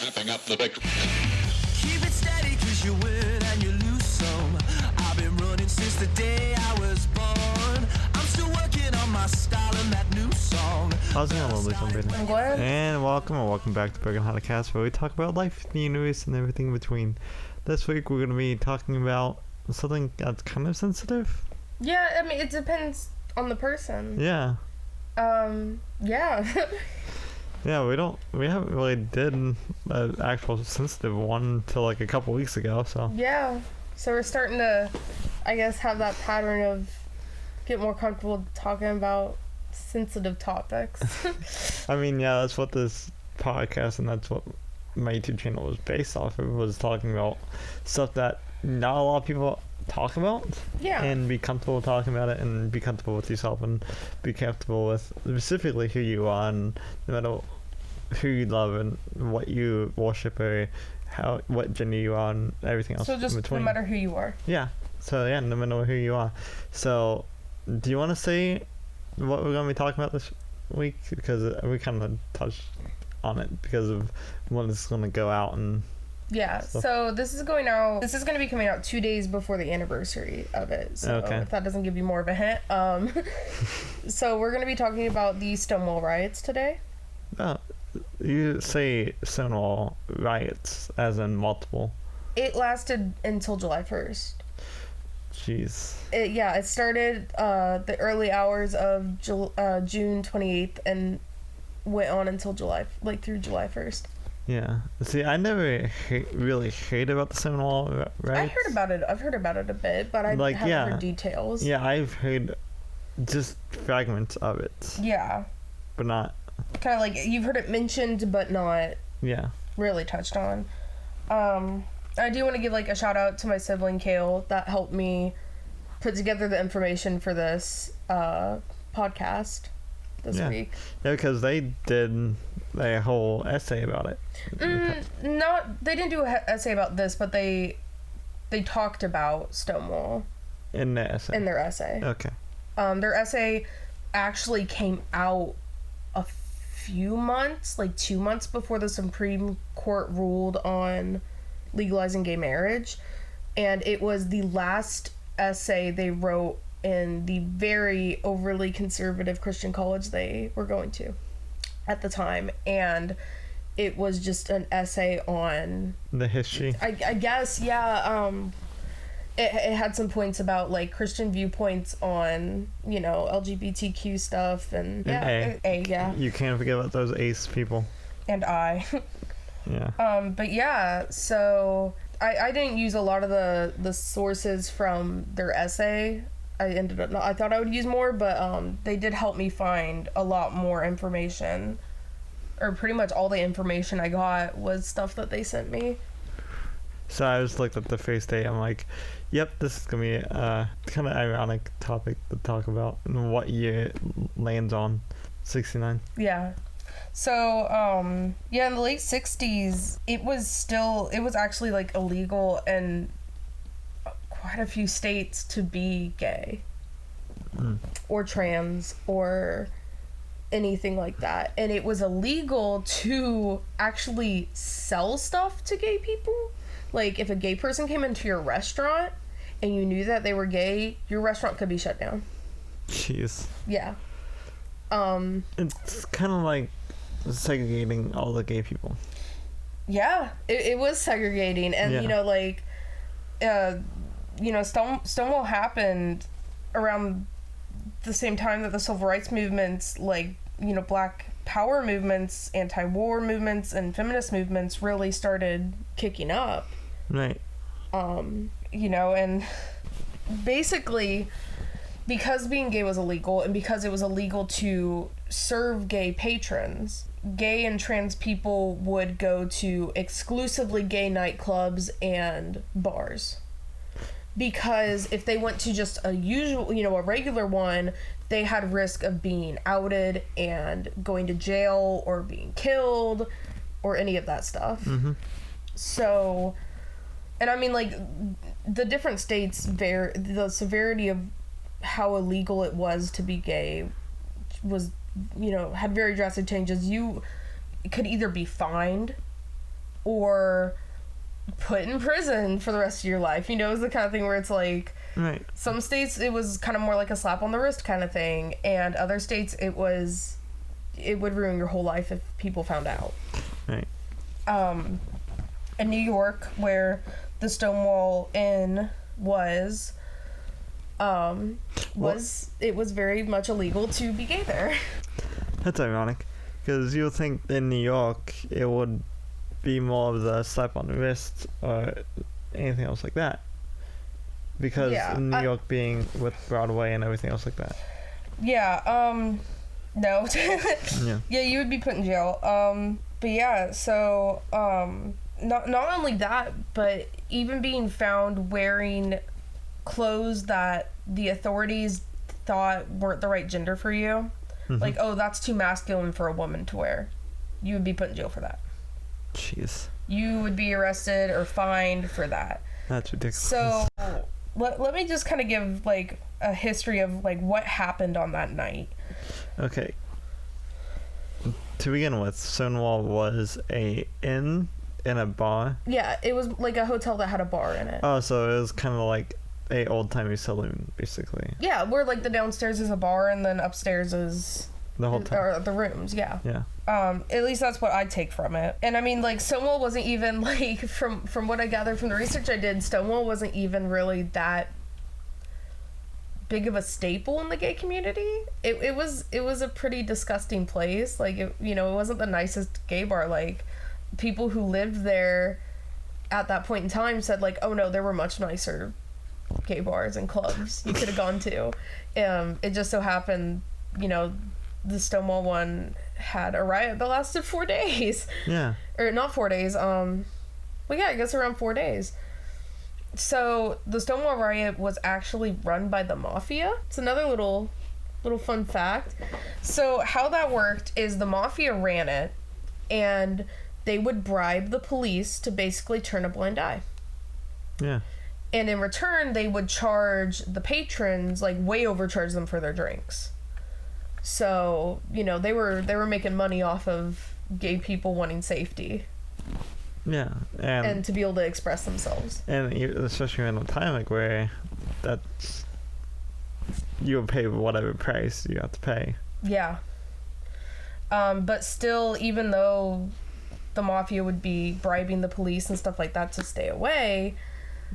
Wrapping up the victory. Keep it steady 'cause you win and you lose some. I've been running since the day I was born. I'm still working on my style and that new song. How's it going, lovely? I'm Brandon. I'm Gwen. And welcome back to Brandon and Gwen, where we talk about life, the universe, and everything in between. This week we're going to be talking about something that's kind of sensitive. Yeah, I mean, it depends on the person. Yeah. Yeah. Yeah, we haven't really did an actual sensitive one until like a couple weeks ago, so. Yeah. So we're starting to, I guess, have that pattern of get more comfortable talking about sensitive topics. I mean, yeah, that's what this podcast and that's what my YouTube channel was based off of, was talking about stuff that not a lot of people talk about. Yeah. And be comfortable talking about it and be comfortable with yourself and be comfortable with specifically who you are and no matter who you love and what you worship or what gender you are and everything else. So just in between. no matter who you are. Yeah. So yeah, no matter who you are. So do you want to say what we're going to be talking about this week? Because we kind of touched on it because of when it's going to go out and yeah, stuff. so this is going to be coming out 2 days before the anniversary of it. So Okay. if that doesn't give you more of a hint. So we're going to be talking about the Stonewall riots today. You say Stonewall riots as in multiple. It lasted until July 1st. Jeez. It started the early hours of June 28th and went on until through July 1st. Yeah. See, I never really heard about the Stonewall riots. I've heard about it a bit, but I haven't heard details. Yeah, I've heard just fragments of it. Yeah. But not. Kind of like you've heard it mentioned, but not Yeah. really touched on. I do want to give a shout out to my sibling Kale that helped me put together the information for this podcast this week. Yeah, because they did a whole essay about it. They didn't do an essay about this, but they talked about Stonewall In their essay. Okay. Their essay actually came out a few months, 2 months before the Supreme Court ruled on legalizing gay marriage, and it was the last essay they wrote in the very overly conservative Christian college they were going to at the time, and it was just an essay on the history. I guess, yeah. It had some points about Christian viewpoints on LGBTQ stuff and yeah. You can't forget about those ace people. And I. Yeah. But yeah, so I didn't use a lot of the sources from their essay. I thought I would use more, but they did help me find a lot more information, or pretty much all the information I got was stuff that they sent me. So I just looked at the first day. I'm like, yep, this is gonna be a kind of ironic topic to talk about and what year it lands on. 69. Yeah. So, in the late 60s, it was actually illegal in quite a few states to be gay or trans or anything like that. And it was illegal to actually sell stuff to gay people. If a gay person came into your restaurant and you knew that they were gay, your restaurant could be shut down. Jeez. Yeah. It's kind of like segregating all the gay people. Yeah, it was segregating, and Stonewall happened around the same time that the civil rights movements, Black Power movements, anti-war movements, and feminist movements really started kicking up. Right. And basically, because being gay was illegal, and because it was illegal to serve gay patrons, gay and trans people would go to exclusively gay nightclubs and bars. Because if they went to just a usual, a regular one, they had risk of being outed and going to jail or being killed or any of that stuff. Mm-hmm. So, and I mean, the different states, the severity of how illegal it was to be gay was had very drastic changes, you could either be fined or put in prison for the rest of your life. It was the kind of thing where it's like, Right. some states it was kind of more like a slap on the wrist kind of thing, and other states it would ruin your whole life if people found out. Right. In New York, where the Stonewall Inn was it was very much illegal to be gay there. That's ironic, because you would think in New York it would be more of the slap on the wrist or anything else like that. Because in New York being with Broadway and everything else like that. Yeah, no. Yeah. Yeah, you would be put in jail. But yeah, so, not only that, but even being found wearing clothes that the authorities thought weren't the right gender for you. Mm-hmm. Like, oh, that's too masculine for a woman to wear. You would be put in jail for that. Jeez. You would be arrested or fined for that. That's ridiculous. So, let me just kind of give, like, a history of, like, what happened on that night. Okay. To begin with, Stonewall was a inn in a bar. Yeah, it was like a hotel that had a bar in it. Oh, so it was kind of like a old-timey saloon, basically. Yeah, where, like, the downstairs is a bar and then upstairs is... The whole time. Or the rooms, yeah. Yeah. At least that's what I take from it. And I mean, like, Stonewall wasn't even, like, from what I gathered from the research I did, Stonewall wasn't even really that big of a staple in the gay community. It was a pretty disgusting place. Like, it wasn't the nicest gay bar. Like, people who lived there at that point in time said, like, oh no, there were much nicer gay bars and clubs you could have gone to. It just so happened, the Stonewall one had a riot that lasted 4 days. Yeah. Or not 4 days, well, yeah, I guess around 4 days. So, the Stonewall riot was actually run by the mafia. It's another little fun fact. So, how that worked is the mafia ran it, and they would bribe the police to basically turn a blind eye. Yeah. And in return, they would charge the patrons, like, way overcharge them for their drinks. So, they were making money off of gay people wanting safety. Yeah. And to be able to express themselves. And especially in a time like where that's... You'll pay whatever price you have to pay. Yeah. But still, even though the mafia would be bribing the police and stuff like that to stay away,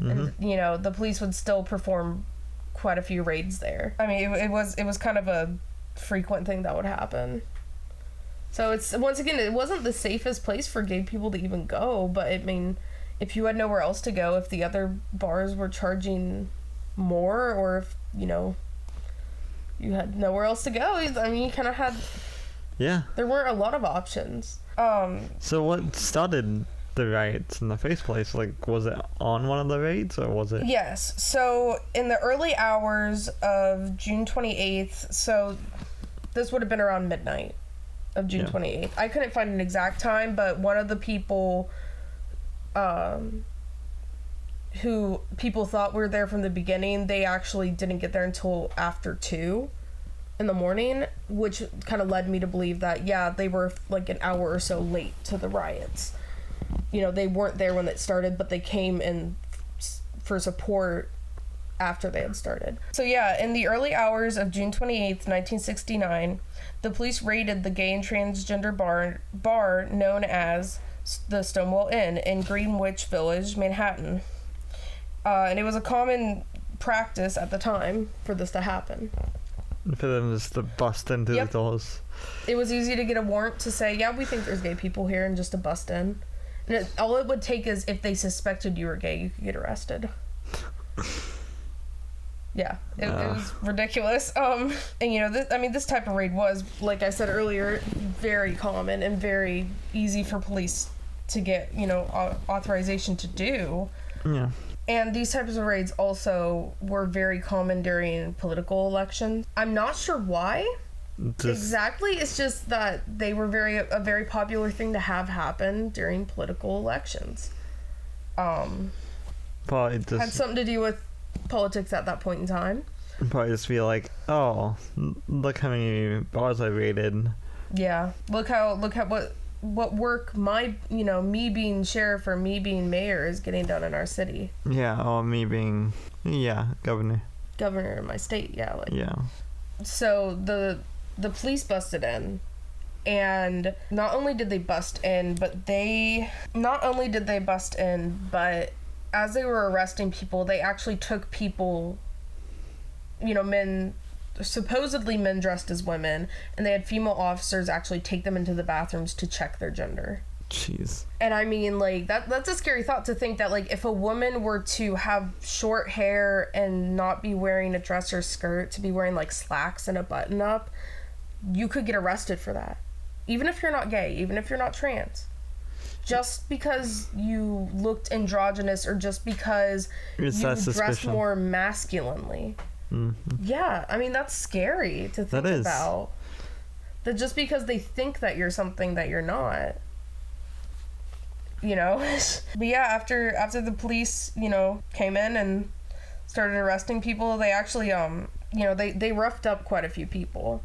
and, the police would still perform quite a few raids there. I mean, it was kind of a frequent thing that would happen. So it's, once again, it wasn't the safest place for gay people to even go, but I mean, if you had nowhere else to go, if the other bars were charging more, or if, you had nowhere else to go, I mean, you kind of had... Yeah. There weren't a lot of options. So what started the riots in the first place? Like, was it on one of the raids, or was it... Yes. So, in the early hours of June 28th, so this would have been around midnight of June 28th. I couldn't find an exact time, but one of the people who people thought were there from the beginning, they actually didn't get there until after 2 in the morning, which kind of led me to believe that, yeah, they were like an hour or so late to the riots. They weren't there when it started, but they came in for support after they had started. So yeah, in the early hours of June 28th, 1969, the police raided the gay and transgender bar known as the Stonewall Inn in Greenwich Village, Manhattan. And it was a common practice at the time for this to happen. For them just to bust into the doors. It was easy to get a warrant to say, yeah, we think there's gay people here, and just to bust in. And all it would take is if they suspected you were gay, you could get arrested. Yeah, it was ridiculous. And this type of raid was, like I said earlier, very common and very easy for police to get, authorization to do. Yeah. And these types of raids also were very common during political elections. I'm not sure why. Exactly. It's just that they were a very popular thing to have happen during political elections. But it just had something to do with politics at that point in time. Probably just be like, oh, look how many bars I raided. Yeah. Look at what work me being sheriff or me being mayor is getting done in our city. Yeah, or me being, governor. Governor of my state, yeah. Yeah. So the police busted in, and not only did they bust in, but as they were arresting people, they actually took people, men, supposedly men dressed as women, and they had female officers actually take them into the bathrooms to check their gender. Jeez. And I mean, like, that's a scary thought to think that, like, if a woman were to have short hair and not be wearing a dress or skirt, to be wearing, like, slacks and a button-up, you could get arrested for that. Even if you're not gay, even if you're not trans. Just because you looked androgynous or just because you dressed more masculinely. Mm-hmm. Yeah, I mean, that's scary to think about. That just because they think that you're something that you're not. But yeah, after the police, came in and started arresting people, they actually, they roughed up quite a few people.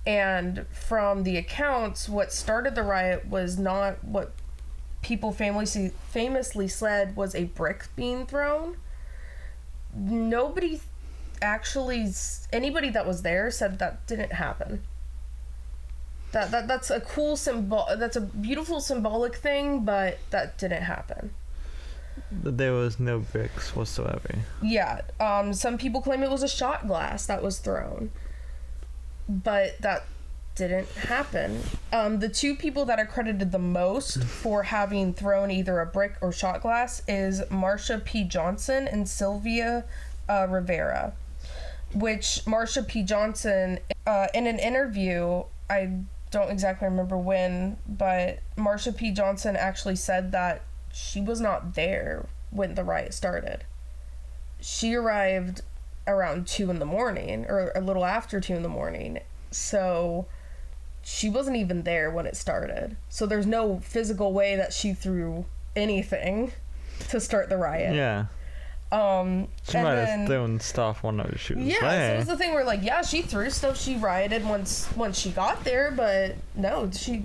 And from the accounts, what started the riot was not what people famously said was a brick being thrown. Nobody anybody that was there said that didn't happen. That's a cool symbol. That's a beautiful symbolic thing, but that didn't happen. There was no bricks whatsoever. Yeah. Some people claim it was a shot glass that was thrown, but that didn't happen. The two people that are credited the most for having thrown either a brick or shot glass is Marsha P. Johnson and Sylvia Rivera. Which Marsha P. Johnson, in an interview, I don't exactly remember when, but Marsha P. Johnson actually said that she was not there when the riot started. She arrived around 2 a.m, or a little after 2 a.m, so she wasn't even there when it started. So there's no physical way that she threw anything to start the riot. Yeah. She might have thrown stuff when she was there. So it was the thing where, like, yeah, she threw stuff, she rioted once she got there, but no, she,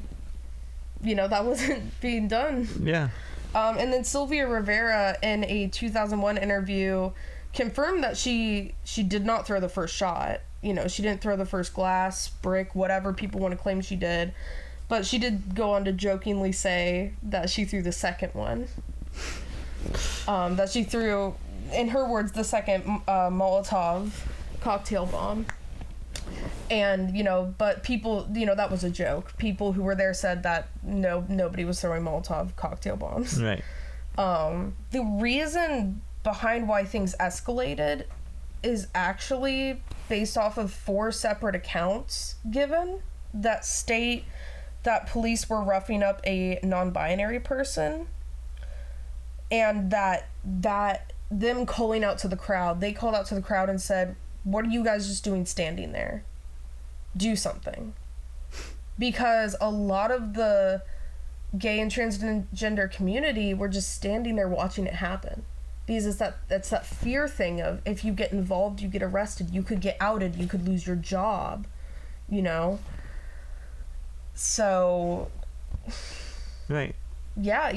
that wasn't being done. Yeah. And then Sylvia Rivera, in a 2001 interview, confirmed that she did not throw the first shot. She didn't throw the first glass, brick, whatever people want to claim she did. But she did go on to jokingly say that she threw the second one. That she threw, in her words, the second Molotov cocktail bomb. And, but people, that was a joke. People who were there said that nobody was throwing Molotov cocktail bombs. Right. The reason behind why things escalated is actually based off of 4 separate accounts given that state that police were roughing up a non-binary person, and that them calling out to the crowd, they called out to the crowd and said, "What are you guys just doing standing there? Do something." Because a lot of the gay and transgender community were just standing there watching it happen. Because it's that fear thing of, if you get involved, you get arrested, you could get outed, you could lose your job, So, right. Yeah,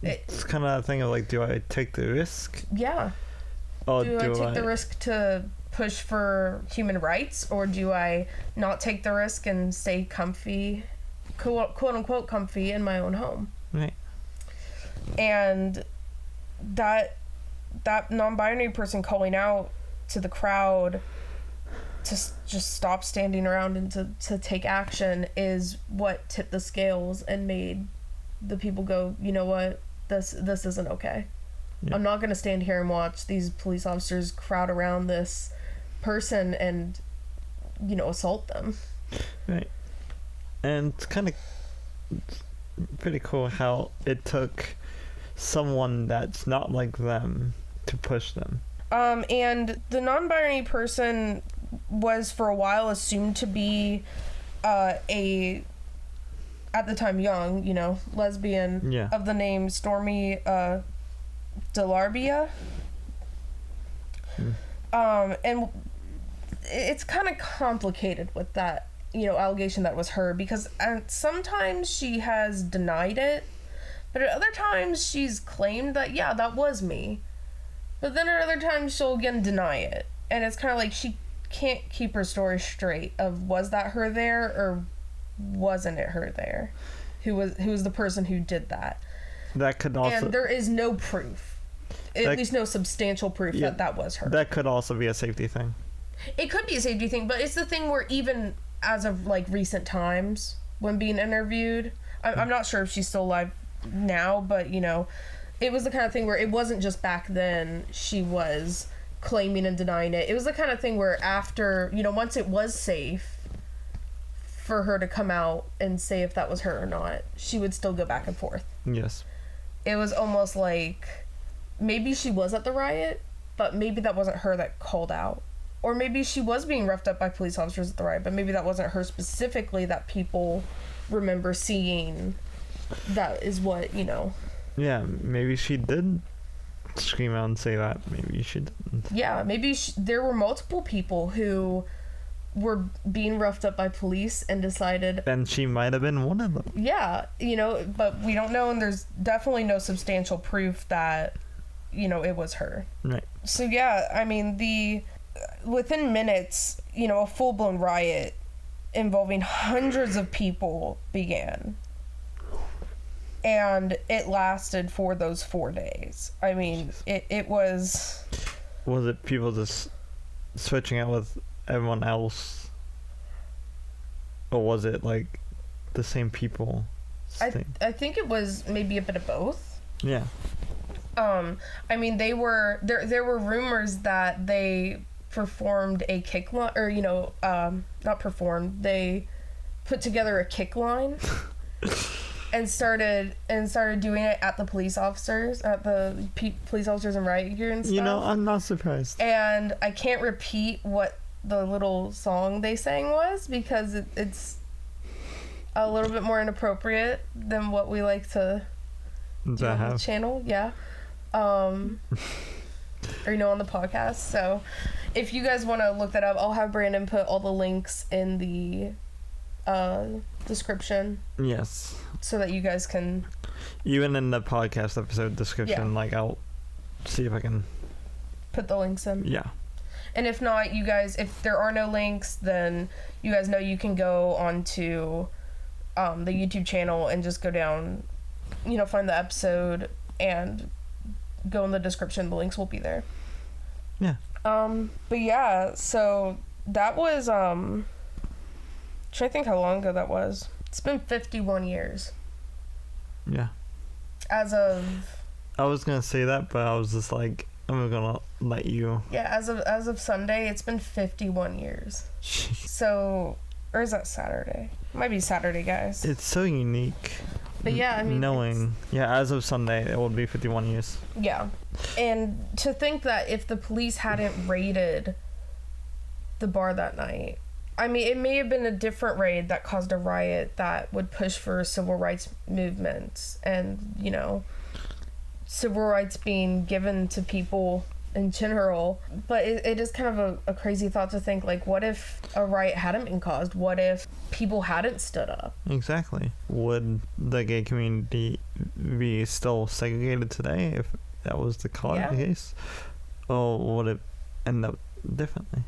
it's kind of a thing of, like, do I take the risk? Yeah. Or do I take the risk to push for human rights, or do I not take the risk and stay comfy, quote unquote comfy, in my own home? Right. And that non-binary person calling out to the crowd to just stop standing around and to take action is what tipped the scales and made the people go, you know what, this isn't okay. Yeah. I'm not going to stand here and watch these police officers crowd around this person and, assault them. Right. And it's kind of pretty cool how it took someone that's not like them to push them. And the non-binary person was for a while assumed to be a, at the time, young, lesbian, of the name Stormy DeLarbia. And it's kind of complicated with that, allegation that was her, because sometimes she has denied it, but at other times she's claimed that, yeah, that was me. But then at other times she'll again deny it. And it's kind of like she can't keep her story straight of, was that her there or wasn't it her there? Who was the person who did that? That could also... And there is no proof. At least no substantial proof that was her. That could also be a safety thing. It could be a safety thing, but it's the thing where even as of, like, recent times, when being interviewed... I'm not sure if she's still alive now, but, it was the kind of thing where it wasn't just back then she was claiming and denying it. It was the kind of thing where after, once it was safe for her to come out and say if that was her or not, she would still go back and forth. Yes. It was almost like maybe she was at the riot, but maybe that wasn't her that called out. Or maybe she was being roughed up by police officers at the riot, but maybe that wasn't her specifically that people remember seeing. That is what, Yeah, maybe she did scream out and say that. Maybe she didn't. Yeah, maybe there were multiple people who were being roughed up by police and decided... And she might have been one of them. Yeah, but we don't know, and there's definitely no substantial proof that, it was her. Right. So, yeah, I mean, within minutes, a full-blown riot involving hundreds of people began. And it lasted for those 4 days. I mean, it was... Was it people just switching out with everyone else? Or was it, like, the same people? I think it was maybe a bit of both. Yeah. I mean, there were rumors that they performed a kick line, or, not performed, they put together a kick line. And started doing it at the police officers, police officers and riot gear and stuff. I'm not surprised. And I can't repeat what the little song they sang was because it's a little bit more inappropriate than what we like to do on the channel. Yeah. Or, on the podcast. So if you guys want to look that up, I'll have Brandon put all the links in the description. Yes. So that you guys can... Even in the podcast episode description, I'll see if I can... Put the links in. Yeah. And if not, you guys, if there are no links, then you guys know you can go onto the YouTube channel and just go down, find the episode and go in the description. The links will be there. Yeah. But yeah, so that was... trying to think how long ago that was. It's been 51 years. Yeah. As of... I was going to say that, but I was just like, I'm going to let you... Yeah, as of Sunday, it's been 51 years. So, or is that Saturday? It might be Saturday, guys. It's so unique. But yeah, I mean... Knowing... Yeah, as of Sunday, it will be 51 years. Yeah. And to think that if the police hadn't raided the bar that night... I mean, it may have been a different raid that caused a riot that would push for civil rights movements and, civil rights being given to people in general. But it is kind of a crazy thought to think, like, what if a riot hadn't been caused? What if people hadn't stood up? Exactly. Would the gay community be still segregated today if that was the case? Or would it end up differently?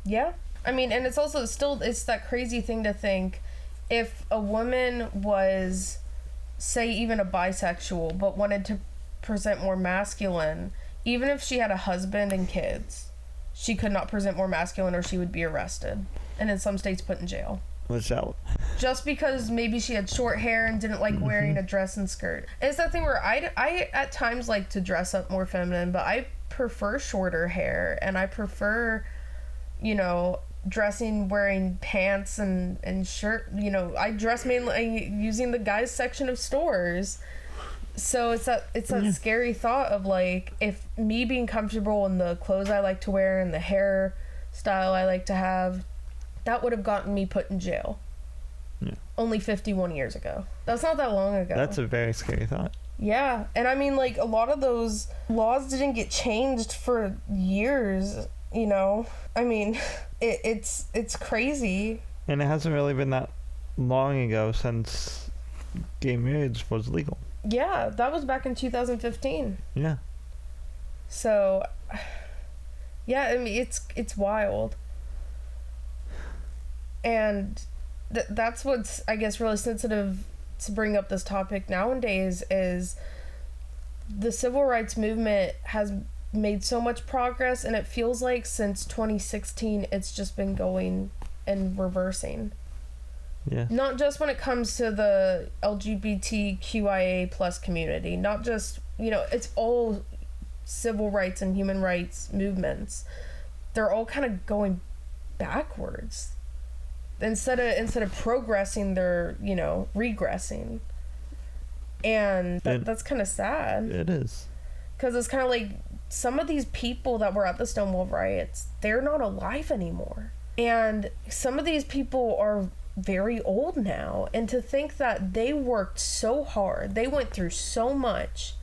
Yeah. I mean, and it's also it's that crazy thing to think if a woman was, say, even a bisexual, but wanted to present more masculine, even if she had a husband and kids, she could not present more masculine or she would be arrested. And in some states put in jail. Watch out. Just because maybe she had short hair and didn't like wearing a dress and skirt. And it's that thing where I at times like to dress up more feminine, but I prefer shorter hair and I prefer, dressing, wearing pants and shirt. I dress mainly using the guys section of stores. So it's that scary thought of like, if me being comfortable in the clothes I like to wear and the hair style I like to have, that would have gotten me put in jail. Yeah. Only 51 years ago. That's not that long ago. That's a very scary thought. Yeah. And I mean, like, a lot of those laws didn't get changed for years you know, I mean, it's crazy. And it hasn't really been that long ago since gay marriage was legal. Yeah, that was back in 2015. Yeah. So, yeah, I mean, it's wild. And that's what's, I guess, really sensitive to bring up this topic nowadays is the civil rights movement has made so much progress, and it feels like since 2016 it's just been going and reversing. Yeah. Not just when it comes to the LGBTQIA plus community, not just, you know, it's all civil rights and human rights movements. They're all kind of going backwards. Instead of progressing, they're, you know, regressing. And that's kind of sad. It is. Because it's kind of like some of these people that were at the Stonewall riots, they're not alive anymore. And some of these people are very old now. And to think that they worked so hard, they went through so much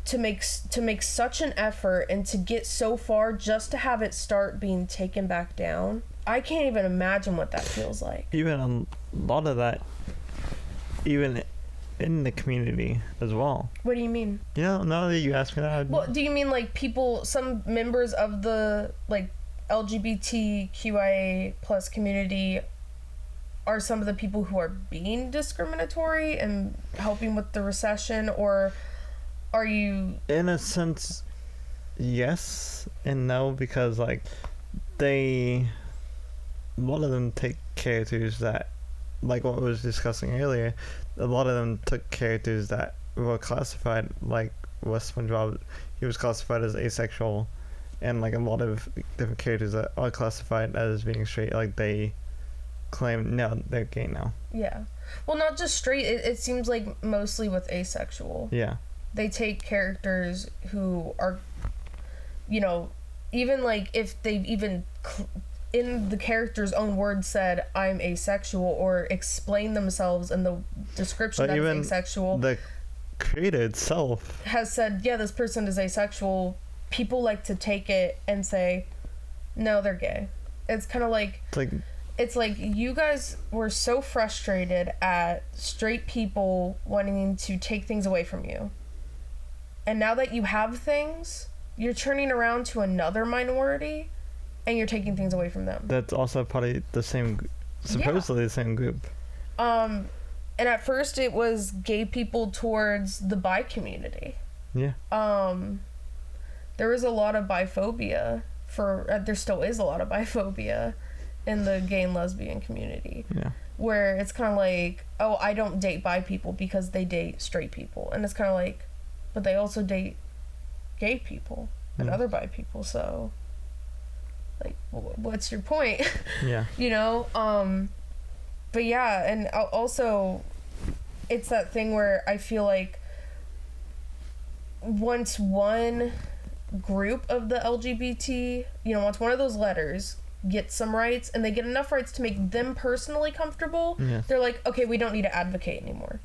to make such an effort and to get so far just to have it start being taken back down. I can't even imagine what that feels like. Even a lot of that, even in the community as well. What do you mean? Yeah, now that you ask me that. Well, do you mean like people, some members of the like LGBTQIA plus community are some of the people who are being discriminatory and helping with the recession, or are you... In a sense, yes and no, because like a lot of them take characters that, like what we was discussing earlier, a lot of them took characters that were classified, like West SpongeBob, he was classified as asexual, and like a lot of different characters that are classified as being straight, like they claim, no, they're gay now. Yeah. Well, not just straight, it seems like mostly with asexual. Yeah. They take characters who are, you know, even like if they've even in the character's own words said I'm asexual, or explain themselves in the description that is asexual, the creator itself has said, yeah, this person is asexual, people like to take it and say, no, they're gay. It's kind of like, it's like you guys were so frustrated at straight people wanting to take things away from you, and now that you have things, you're turning around to another minority and you're taking things away from them. That's also probably the same, supposedly the same group. And at first it was gay people towards the bi community. Yeah. There was a lot of biphobia there still is a lot of biphobia in the gay and lesbian community. Yeah. Where it's kind of like, oh, I don't date bi people because they date straight people. And it's kind of like, but they also date gay people and other bi people, so like, what's your point? Yeah. You know, but yeah, and also it's that thing where I feel like once one group of the LGBT, you know, once one of those letters gets some rights and they get enough rights to make them personally comfortable, they're like, okay, we don't need to advocate anymore.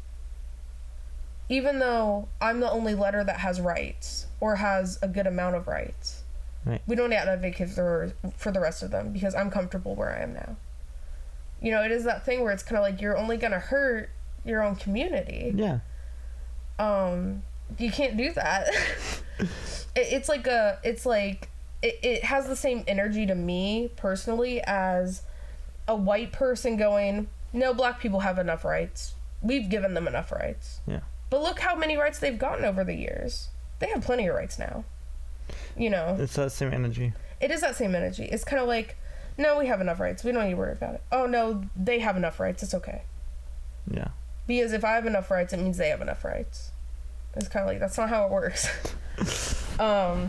Even though I'm the only letter that has rights or has a good amount of rights. Right. We don't need to advocate for the rest of them because I'm comfortable where I am now. You know, it is that thing where it's kind of like you're only going to hurt your own community. Yeah. You can't do that. It has the same energy to me personally as a white person going, no, black people have enough rights. We've given them enough rights. Yeah. But look how many rights they've gotten over the years. They have plenty of rights now. You know. It's that same energy. It is that same energy. It's kind of like, no, we have enough rights. We don't need to worry about it. Oh, no, they have enough rights. It's okay. Yeah. Because if I have enough rights, it means they have enough rights. It's kind of like, that's not how it works. Yeah,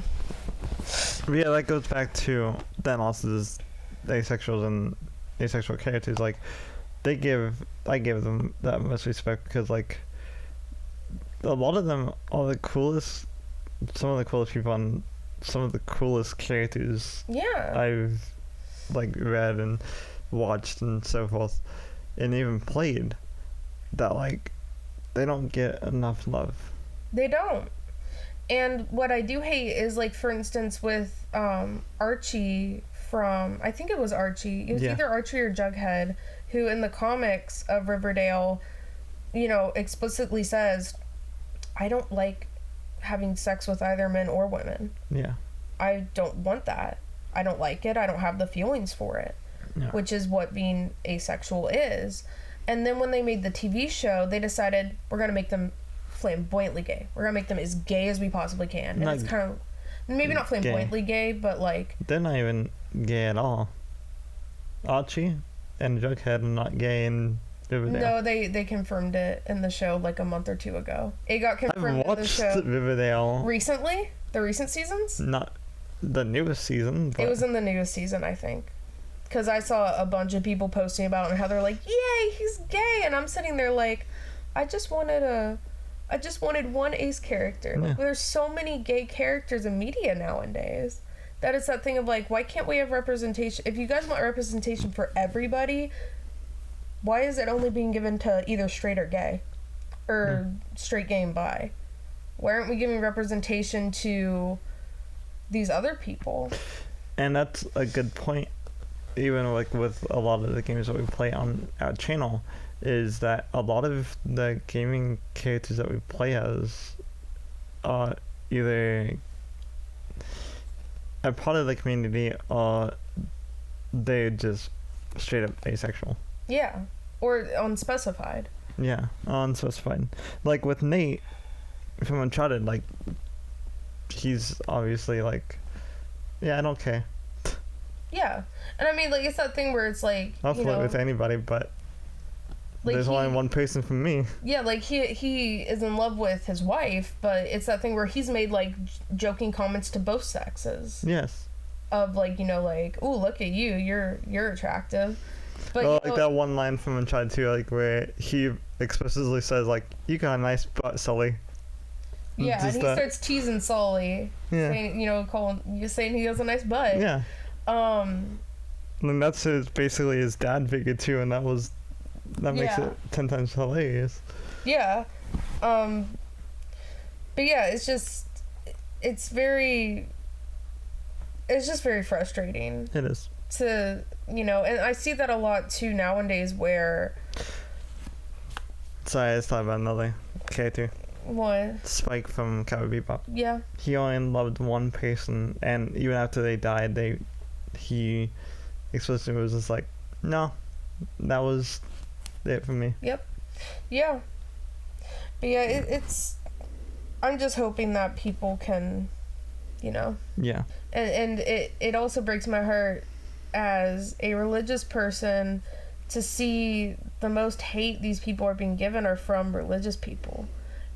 that goes back to then also this asexuals and asexual characters. Like, I give them that much respect because, like, a lot of them are the coolest, some of the coolest people and some of the coolest characters I've, like, read and watched and so forth, and even played, that, like, they don't get enough love. They don't. And what I do hate is, like, for instance, with Archie from, I think it was Archie. It was either Archie or Jughead, who in the comics of Riverdale, you know, explicitly says, I don't like having sex with either men or women. Yeah. I don't want that. I don't like it. I don't have the feelings for it. Yeah. Which is what being asexual is. And then when they made the TV show, they decided, we're going to make them flamboyantly gay. We're going to make them as gay as we possibly can. And Not it's kind of, maybe not flamboyantly gay, but like... They're not even gay at all. Archie and Jughead are not gay in Riverdale. No, they confirmed it in the show like a month or two ago. It got confirmed I've in the watched show. Riverdale. Recently? The recent seasons? Not the newest season, but... It was in the newest season, I think. Because I saw a bunch of people posting about it and how they're like, yay, he's gay! And I'm sitting there like, I just wanted one ace character. Like, there's so many gay characters in media nowadays. That it's that thing of like, why can't we have representation? If you guys want representation for everybody, why is it only being given to either straight or gay? Or straight, gay, and bi? Why aren't we giving representation to these other people? And that's a good point. Even like with a lot of the games that we play on our channel, is that a lot of the gaming characters that we play as are either a part of the community or they're just straight up asexual. Yeah. Or unspecified. Yeah, unspecified. Like with Nate from Uncharted, like he's obviously like, yeah, I don't care. Yeah. And I mean, like, it's that thing where it's like, I'll you flirt know, with anybody, but like there's only one person for me. Yeah, like he is in love with his wife, but it's that thing where he's made like joking comments to both sexes. Yes. Of like, you know, like, ooh, look at you, you're attractive. But Well, you like know, that one line from Uncharted 2, like where he explicitly says like, "You got a nice butt, Sully." yeah, and Just he that. starts teasing Sully, Yeah. saying, you know, saying he has a nice butt. Yeah. And that's basically his dad figure too, and that makes Yeah. it 10 times hilarious. Yeah. But yeah, it's just very frustrating It is. to, you know, and I see that a lot too nowadays where... Sorry, let's talk about another character. What? Spike from Cowboy Bebop. Yeah. He only loved one person, and even after they died, he explicitly was just like, no, that was it for me. Yep. Yeah. But yeah, it's... I'm just hoping that people can, you know... Yeah. And it also breaks my heart as a religious person to see the most hate these people are being given are from religious people.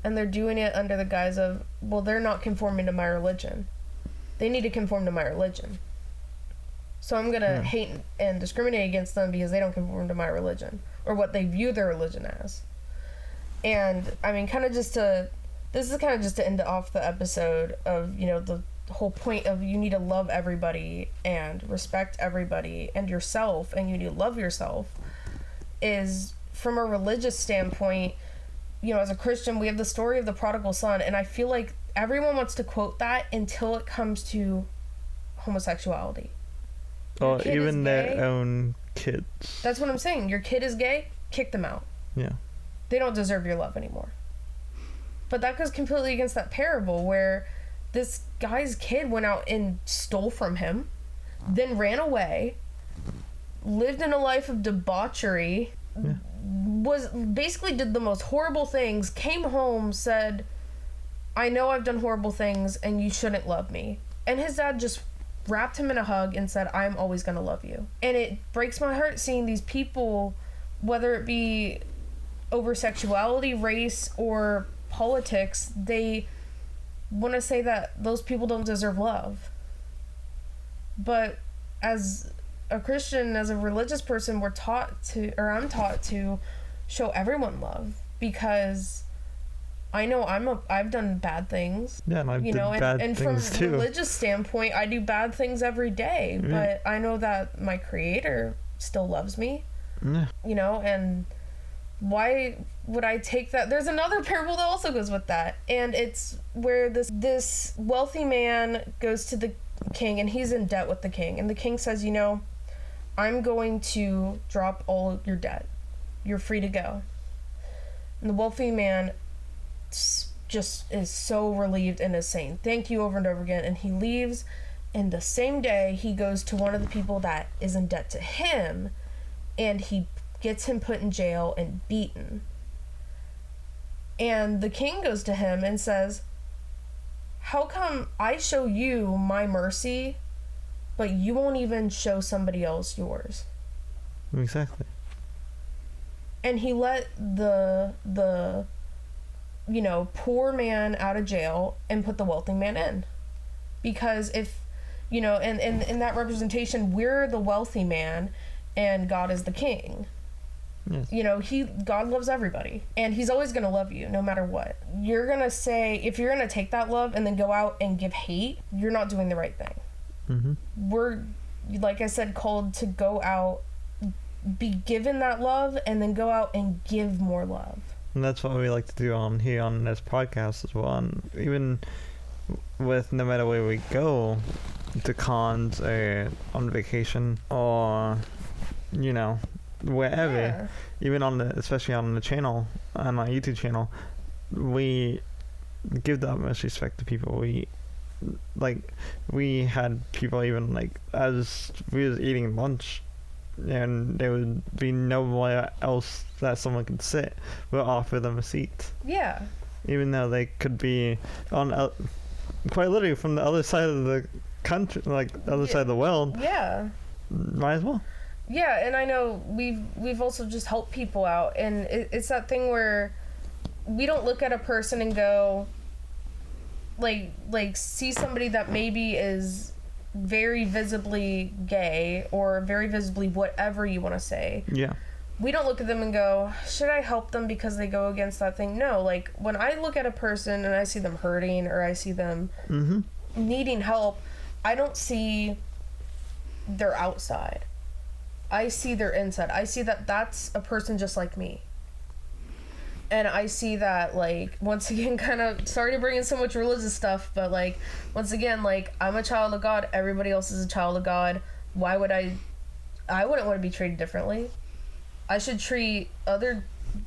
And they're doing it under the guise of, well, they're not conforming to my religion. They need to conform to my religion. So I'm going to hate and discriminate against them because they don't conform to my religion or what they view their religion as. And, I mean, this is kind of just to end off the episode of, you know, the whole point of you need to love everybody and respect everybody and yourself, and you need to love yourself, is from a religious standpoint. You know, as a Christian, we have the story of the prodigal son, and I feel like everyone wants to quote that until it comes to homosexuality. Or kid even is their gay. own kids. That's what I'm saying. Your kid is gay, kick them out. Yeah. They don't deserve your love anymore. But that goes completely against that parable where this guy's kid went out and stole from him, then ran away, lived in a life of debauchery, did the most horrible things, came home, said, I know I've done horrible things and you shouldn't love me. And his dad just wrapped him in a hug and said, I'm always going to love you. And it breaks my heart seeing these people, whether it be over sexuality, race, or politics, they want to say that those people don't deserve love. But as a Christian, as a religious person, I'm taught to show everyone love, because I know I've done bad things. Yeah, and I've done bad and from things a too. religious standpoint, I do bad things every day, but I know that my Creator still loves me. Yeah. You know, and Why would I take that? There's another parable that also goes with that, and it's where this wealthy man goes to the king, and he's in debt with the king, and the king says, you know, I'm going to drop all your debt. You're free to go. And the wealthy man just is so relieved and is saying thank you over and over again, and he leaves, and the same day he goes to one of the people that is in debt to him, and he gets him put in jail and beaten. And the king goes to him and says, how come I show you my mercy, but you won't even show somebody else yours? Exactly. And he let the you know, poor man out of jail and put the wealthy man in. Because if, you know, and in that representation, we're the wealthy man and God is the king. Yes. You know, God loves everybody, and he's always going to love you no matter what. You're going to say, if you're going to take that love and then go out and give hate, you're not doing the right thing. Mm-hmm. We're, like I said, called to go out, be given that love, and then go out and give more love. And that's what we like to do on here on this podcast as well. And even with no matter where we go, to cons or on vacation or, you know, wherever, Yeah. even especially on the channel, on my YouTube channel, we give the utmost respect to people. We had people even like as we was eating lunch, and there would be nowhere else that someone could sit, we'll offer them a seat, Yeah. even though they could be on quite literally from the other side of the country, like the other side of the world. Yeah. Might as well. Yeah, and I know we've also just helped people out, and it's that thing where we don't look at a person and go, like see somebody that maybe is very visibly gay or very visibly whatever you want to say. Yeah. We don't look at them and go, should I help them because they go against that thing? No, like when I look at a person and I see them hurting or I see them Mm-hmm. needing help, I don't see their outside. I see their inside. I see that that's a person just like me. And I see that, like, once again, kind of, sorry to bring in so much religious stuff, but, like, once again, like, I'm a child of God. Everybody else is a child of God. Why would I wouldn't want to be treated differently. I should treat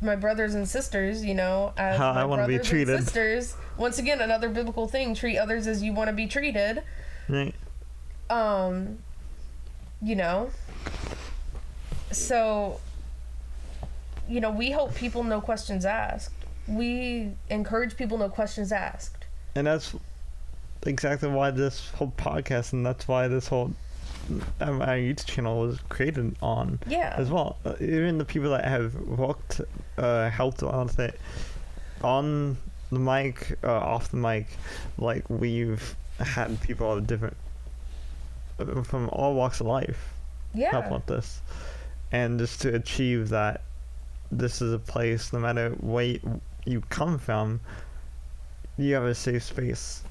my brothers and sisters, you know, as how my I want to be brothers treated. and sisters. Once again, another biblical thing, treat others as you want to be treated. Right. You know, so, you know, we help people, no questions asked. We encourage people, no questions asked. And that's exactly why this whole podcast, and that's why this whole our YouTube channel was created on. Yeah. As well. Even the people that have worked, helped with it on the mic, off the mic, like we've had people of different, from all walks of life, Yeah. help with this. And just to achieve that, this is a place, no matter where you come from, you have a safe space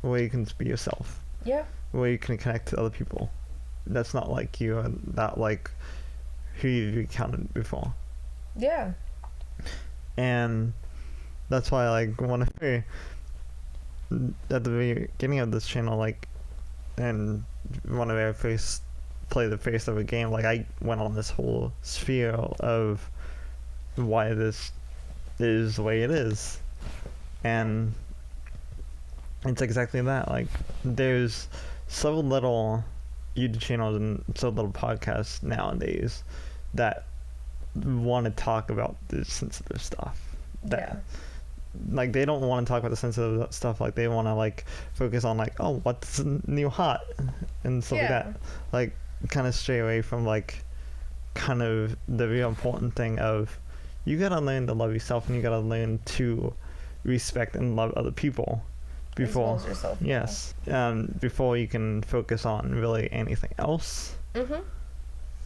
where you can be yourself, Yeah. where you can connect to other people. That's not like you and not like who you've encountered before. Yeah. And that's why, like, when I at the beginning of this channel, like, and when I first played the face of a game, like, I went on this whole sphere of why this is the way it is. And it's exactly that. Like, there's so little YouTube channels and so little podcasts nowadays that want to talk about this sensitive stuff. Yeah. Like, they don't want to talk about the sensitive stuff. Like, they want to, like, focus on, like, oh, what's new hot and stuff like Yeah. that. Like, kind of stray away from, like, kind of the real important thing of you gotta learn to love yourself, and you gotta learn to respect and love other people before, As well as yourself. yes, before you can focus on really anything else. Mm-hmm.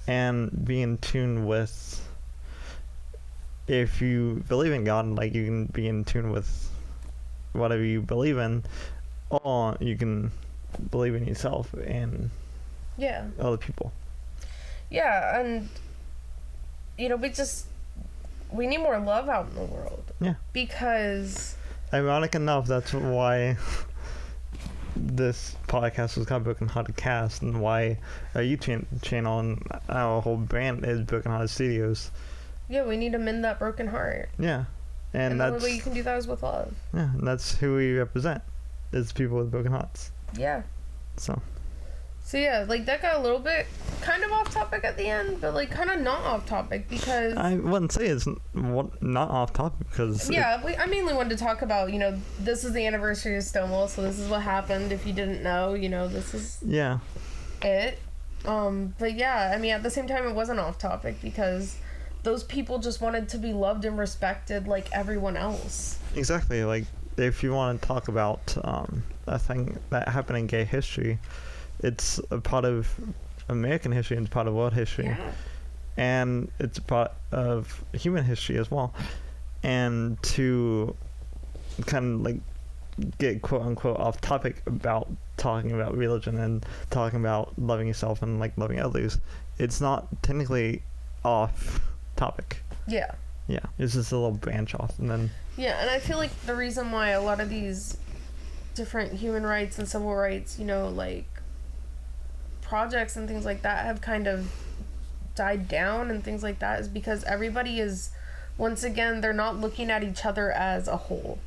And be in tune with, if you believe in God, like, you can be in tune with whatever you believe in, or you can believe in yourself and Yeah. other people. Yeah, and, you know, we just, we need more love out in the world. Yeah. Because ironic enough, that's why this podcast was called Broken Hearted Cast, and why our YouTube channel and our whole brand is Broken Hearted Studios. yeah, we need to mend that broken heart. Yeah. And the that's only way you can do that is with love. yeah, and that's who we represent, is people with broken hearts. Yeah. So yeah, like that got a little bit kind of off topic at the end, but like kind of not off topic because I wouldn't say it's not off topic because yeah, I mainly wanted to talk about, you know, this is the anniversary of Stonewall, so this is what happened. If you didn't know, you know, this is yeah. it. But yeah, I mean, at the same time, it wasn't off topic because those people just wanted to be loved and respected like everyone else. Exactly. Like, if you want to talk about a thing that happened in gay history, it's a part of American history and it's part of world history. Yeah. And it's a part of human history as well. And to kind of like get quote unquote off topic about talking about religion and talking about loving yourself and like loving others, it's not technically off topic. Yeah. Yeah, it's just a little branch off, and then Yeah, and I feel like the reason why a lot of these different human rights and civil rights, you know, like projects and things like that have kind of died down and things like that is because everybody is, once again, they're not looking at each other as a whole.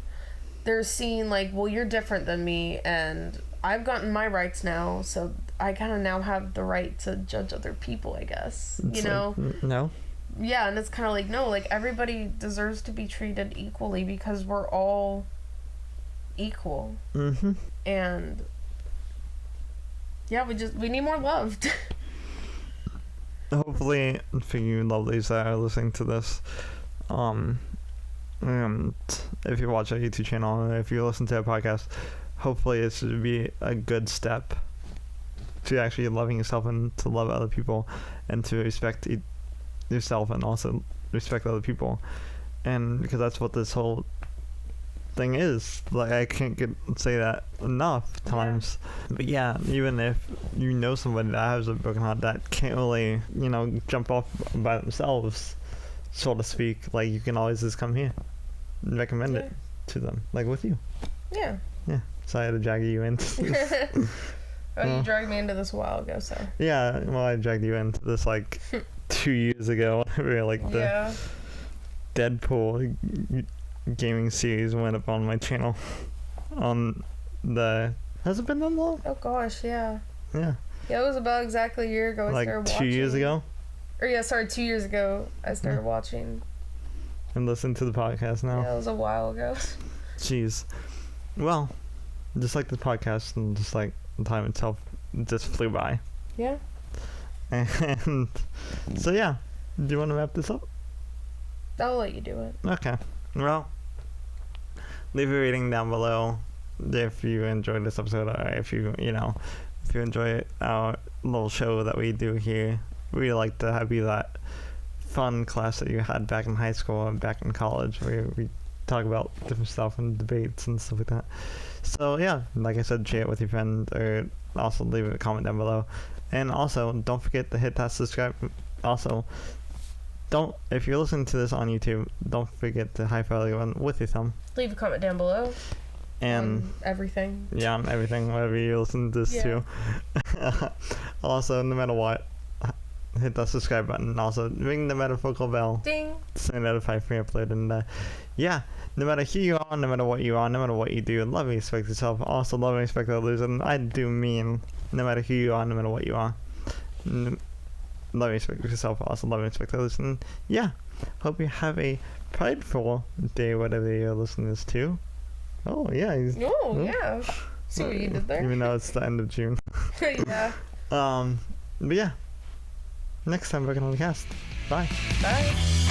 They're seeing like, well, you're different than me and I've gotten my rights now, so I kind of now have the right to judge other people, I guess. it's You know? like, no. Yeah, and it's kind of like, no, like everybody deserves to be treated equally because we're all equal. Mm-hmm. And yeah, we need more love. Hopefully, for you lovelies that are listening to this, and if you watch our YouTube channel and if you listen to our podcast, hopefully this would be a good step to actually loving yourself and to love other people and to respect yourself and also respect other people. And because that's what this whole thing is, like, I can't say that enough times. But yeah, even if you know somebody that has a broken heart that can't really, you know, jump off by themselves, so to speak, like, you can always just come here and recommend it to them, like with you. Yeah. So I had to drag you into this. Oh, you dragged me into this a while ago, so. Yeah, well, I dragged you into this like 2 years ago whenever like the Yeah. Deadpool gaming series went up on my channel on the, has it been that long? Oh gosh, yeah. Yeah, Yeah, it was about exactly a year ago I like started 2 watching. years ago. Or yeah, sorry, 2 years ago I started watching. And listen to the podcast now. Yeah, it was a while ago. Jeez. Well, just like the podcast and just like the time itself just flew by. Yeah. And so yeah, do you want to wrap this up? I'll let you do it. Okay. Well, leave a rating down below if you enjoyed this episode, or if you enjoy our little show that we do here. We like to have you that fun class that you had back in high school and back in college where we talk about different stuff and debates and stuff like that. So yeah, like I said, share it with your friend, or also leave a comment down below. And also, don't forget to hit that subscribe. Also, if you're listening to this on YouTube, don't forget to high five everyone with your thumb. Leave a comment down below. And on everything. yeah, on everything, whatever you listen to this to. Also, no matter what, hit that subscribe button. Also, ring the metaphorical bell. Ding. To stay notified for your upload. And yeah, no matter who you are, no matter what you are, no matter what you do, love and respect yourself. Also, love and respect others. And I do mean, no matter who you are, no matter what you are, love and respect yourself. Also, love and respect others. And yeah, hope you have a prideful day, whatever you're listening to this to. Oh yeah. Oh yeah. See what you did there. Even though it's the end of June. Yeah. But yeah. Next time, working on the cast. Bye. Bye.